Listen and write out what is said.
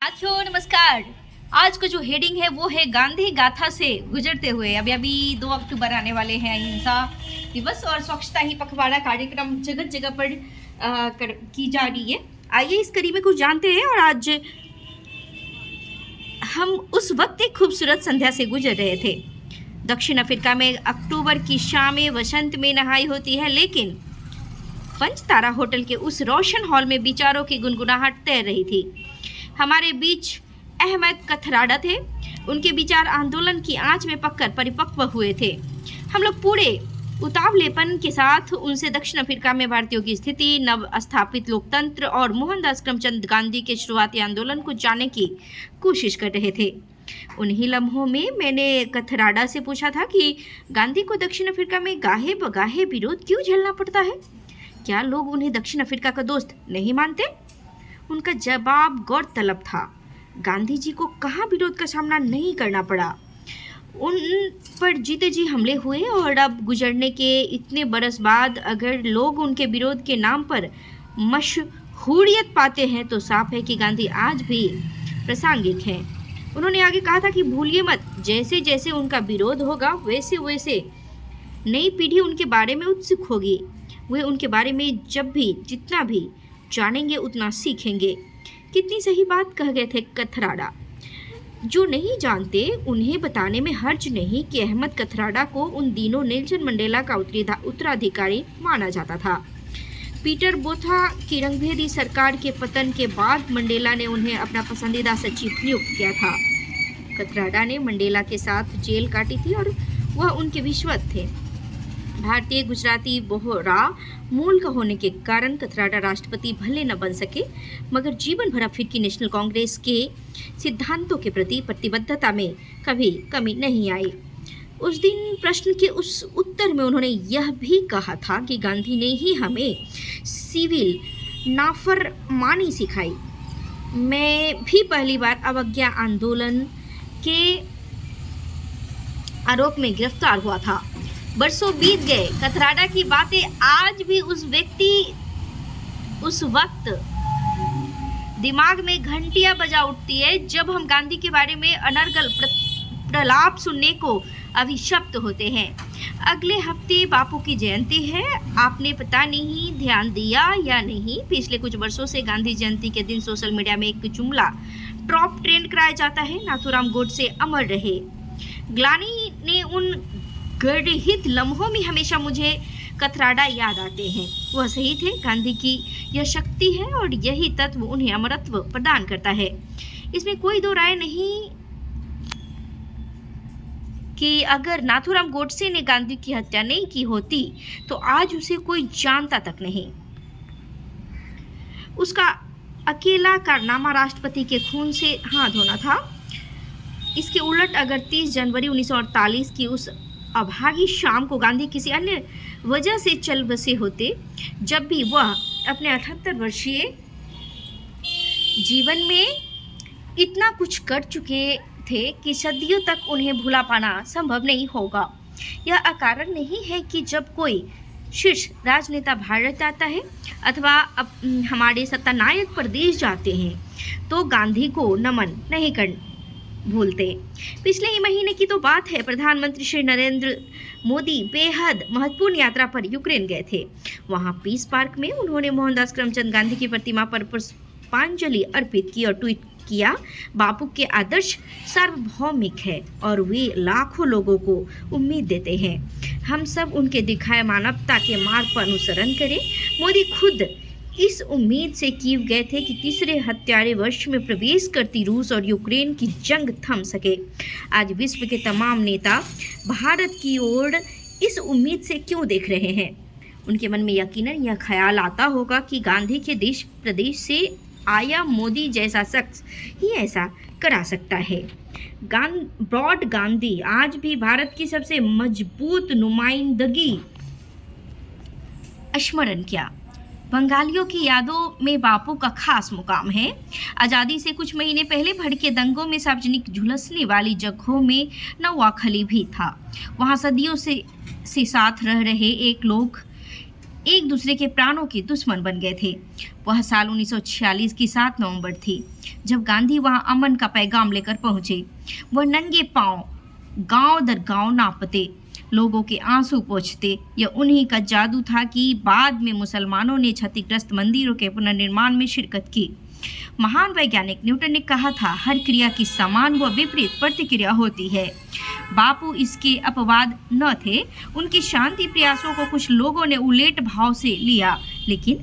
साथियों नमस्कार। आज का जो हेडिंग है वो है गांधी गाथा से गुजरते हुए। अभी अभी 2 अक्टूबर आने वाले हैं, अहिंसा दिवस और स्वच्छता ही पखवाड़ा कार्यक्रम जगह जगह पर की जा रही है। आइए इस कड़ी में कुछ जानते हैं। और आज हम उस वक्त एक खूबसूरत संध्या से गुजर रहे थे। दक्षिण अफ्रीका में अक्टूबर की शामें वसंत में नहाई होती है, लेकिन पंच तारा होटल के उस रोशन हॉल में विचारों की गुनगुनाहट तैर रही थी। हमारे बीच अहमद कथराडा थे। उनके विचार आंदोलन की आंच में पककर परिपक्व हुए थे। हम लोग पूरे उतावलेपन के साथ उनसे दक्षिण अफ्रीका में भारतीयों की स्थिति, नव स्थापित लोकतंत्र और मोहनदास करमचंद गांधी के शुरुआती आंदोलन को जानने की कोशिश कर रहे थे। उन्हीं लम्हों में मैंने कथराडा से पूछा था कि गांधी को दक्षिण अफ्रीका में गाहे बगाहे विरोध क्यों झेलना पड़ता है? क्या लोग उन्हें दक्षिण अफ्रीका का दोस्त नहीं मानते? उनका जवाब गौरतलब था। गांधी जी को कहाँ विरोध का सामना नहीं करना पड़ा। उन पर जीते जी हमले हुए और अब गुजरने के इतने बरस बाद अगर लोग उनके विरोध के नाम पर मशहूरियत पाते हैं तो साफ है कि गांधी आज भी प्रासंगिक हैं। उन्होंने आगे कहा था कि भूलिए मत, जैसे जैसे उनका विरोध होगा वैसे वैसे नई पीढ़ी उनके बारे में उत्सुक होगी। वे उनके बारे में जब भी जितना भी जानेंगे उतना सीखेंगे। कितनी सही बात कह गए थे कथराडा। जो नहीं जानते उन्हें बताने में हर्ज नहीं कि अहमद कथराडा को उन दिनों नेल्सन मंडेला का उत्तराधिकारी माना जाता था। पीटर बोथा की रंगभेदी सरकार के पतन के बाद मंडेला ने उन्हें अपना पसंदीदा सचिव नियुक्त किया था। कथराडा ने मंडेला के साथ जेल काटी थी और वह उनके विश्वस्त थे। भारतीय गुजराती बोहरा मूल का होने के कारण कथराडा राष्ट्रपति भले न बन सके, मगर जीवन भर अफ्रीकी नेशनल कांग्रेस के सिद्धांतों के प्रति प्रतिबद्धता में कभी कमी नहीं आई। उस दिन प्रश्न के उस उत्तर में उन्होंने यह भी कहा था कि गांधी ने ही हमें सिविल नाफरमानी सिखाई। मैं भी पहली बार अवज्ञा आंदोलन के आरोप में गिरफ्तार हुआ था। बरसों बीत गए। कथराडा की बातें आज भी उस वक्त दिमाग में घंटियां बजा उठती है जब हम गांधी के बारे में अनर्गल प्रलाप सुनने को अभिशप्त होते हैं। अगले हफ्ते बापू की जयंती है। आपने पता नहीं ध्यान दिया या नहीं, पिछले कुछ वर्षों से गांधी जयंती के दिन सोशल मीडिया में एक जुमला टॉप ट्रेंड कराया जाता है, नाथूराम गोडसे अमर रहे। ग्लानी ने उन गर्दहित लम्हों में हमेशा मुझे कथराडा याद आते हैं। वह सही थे। गांधी की यह शक्ति है और यही तत्व उन्हें अमरत्व प्रदान करता है। इसमें कोई दो राय नहीं कि अगर नाथूराम गोडसे ने गांधी की हत्या नहीं की होती तो आज उसे कोई जानता तक नहीं। उसका अकेला कारनामा राष्ट्रपति के खून से हाथ धोना था। इसके उलट अगर 30 जनवरी 1948 की उस अभागी शाम को गांधी किसी अन्य वजह से चल बसे होते, जब भी वह अपने 78 वर्षीय जीवन में इतना कुछ कर चुके थे कि सदियों तक उन्हें भुला पाना संभव नहीं होगा। यह अकारण नहीं है कि जब कोई शीर्ष राजनेता भारत आता है अथवा हमारे सत्तानायक प्रदेश जाते हैं तो गांधी को नमन नहीं कर भूलते। पिछले ही महीने की तो बात है, प्रधानमंत्री श्री नरेंद्र मोदी बेहद महत्वपूर्ण यात्रा पर यूक्रेन गए थे। वहां पीस पार्क में उन्होंने मोहनदास करमचंद गांधी की प्रतिमा पर पुष्पांजलि अर्पित की और ट्वीट किया, बापू के आदर्श सार्वभौमिक है और वे लाखों लोगों को उम्मीद देते हैं। हम सब उनके दिखाए मानवता के मार्ग पर अनुसरण करें। मोदी खुद इस उम्मीद से कीव गए थे कि तीसरे हत्यारे वर्ष में प्रवेश करती रूस और यूक्रेन की जंग थम सके। आज विश्व के तमाम नेता भारत की ओर इस उम्मीद से क्यों देख रहे हैं? उनके मन में यकीनन यह ख्याल आता होगा कि गांधी के देश प्रदेश से आया मोदी जैसा शख्स ही ऐसा करा सकता है। ब्रॉड गांधी आज भी भारत की सबसे मजबूत नुमाइंदगी स्मरण किया। बंगालियों की यादों में बापू का खास मुकाम है। आज़ादी से कुछ महीने पहले भड़के दंगों में सार्वजनिक झुलसने वाली जगहों में नवाखली भी था। वहाँ सदियों से साथ रह रहे एक दूसरे के प्राणों के दुश्मन बन गए थे। वह साल 1946 की 7 नवंबर थी, जब गांधी वहां अमन का पैगाम लेकर पहुंचे। वह नंगे पांव गांव दर गांव नापते, लोगों के आंसू पोंछते। यह उन्हीं का जादू था कि बाद में मुसलमानों ने क्षतिग्रस्त मंदिरों के पुनर्निर्माण में शिरकत की। महान वैज्ञानिक न्यूटन ने कहा था, हर क्रिया की समान व विपरीत प्रतिक्रिया होती है। बापू इसके अपवाद न थे। उनके शांति प्रयासों को कुछ लोगों ने उलेट भाव से लिया, लेकिन